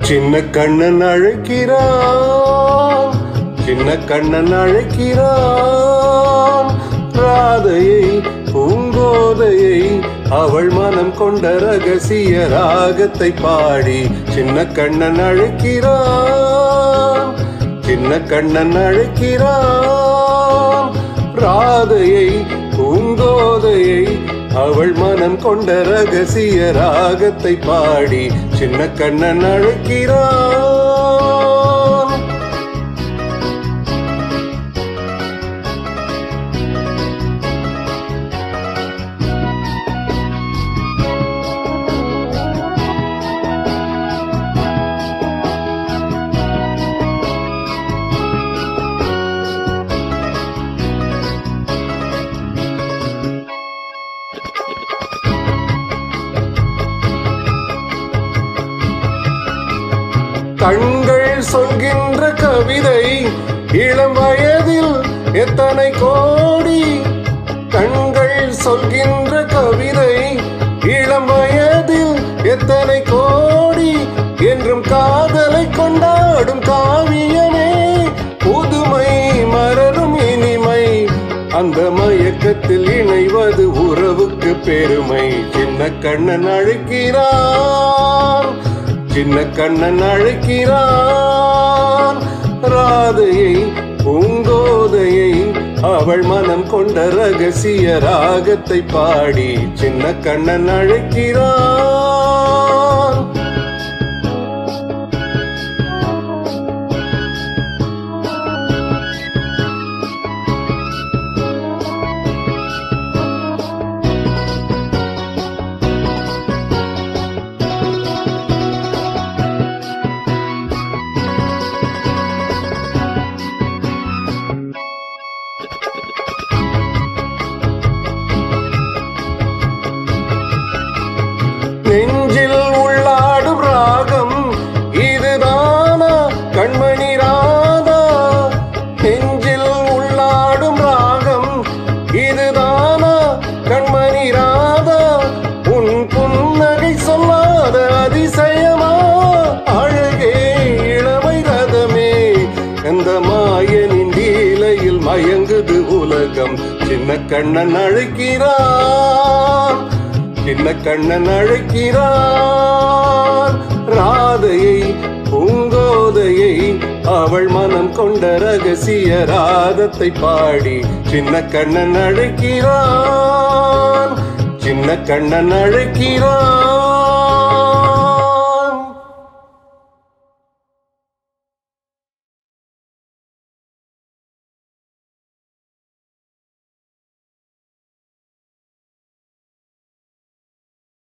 சின்ன கண்ணன் அழைக்கிறான், சின்ன கண்ணன் அழைக்கிறான். ராதையை பூங்கோதையை அவள் மனம் கொண்ட ரகசிய ராகத்தை பாடி சின்ன கண்ணன் அழைக்கிறான், சின்ன கண்ணன் அழைக்கிறான். ராதையை பூங்கோதையை அவள் மனம் கொண்ட ரகசிய ராகத்தை பாடி சின்ன கண்ணன் அழைக்கிறான். கண்கள் சொல்கின்ற கவிதை இளம் வயதில் எத்தனை கோடி. கண்கள் சொல்கின்ற கவிதை இளம் வயதில் எத்தனை கோடி. என்றும் காதலை கொண்டாடும் காவியமே புதுமை மலரும் இனிமை. அந்த மயக்கத்தில் இணைவது உறவுக்கு பெருமை. சின்ன கண்ணன் அழைக்கிறான், சின்ன கண்ணன் அழைக்கிறான். ராதையை பூங்கோதையை அவள் மனம் கொண்ட ரகசிய ராகத்தை பாடி சின்ன கண்ணன் அழைக்கிறான். நெஞ்சில் உள்ளாடும் ராகம் இதுதானா கண்மணி ராதா. நெஞ்சில் உள்ளாடும் ராகம் இதுதானா கண்மணி ராதா. உன் புன்னகை சொல்லாத அதிசயமா அழகே இளமை ரதமே. அந்த மாயனின் லீலையில் மயங்குது உலகம். சின்ன கண்ணன் அழைக்கிறான், சின்ன கண்ணன் அழைக்கிறான். ராதையை பூங்கோதையை அவள் மனம் கொண்ட ரகசிய ராகத்தை பாடி சின்ன கண்ணன் அழைக்கிறான், சின்ன கண்ணன் அழைக்கிறான்.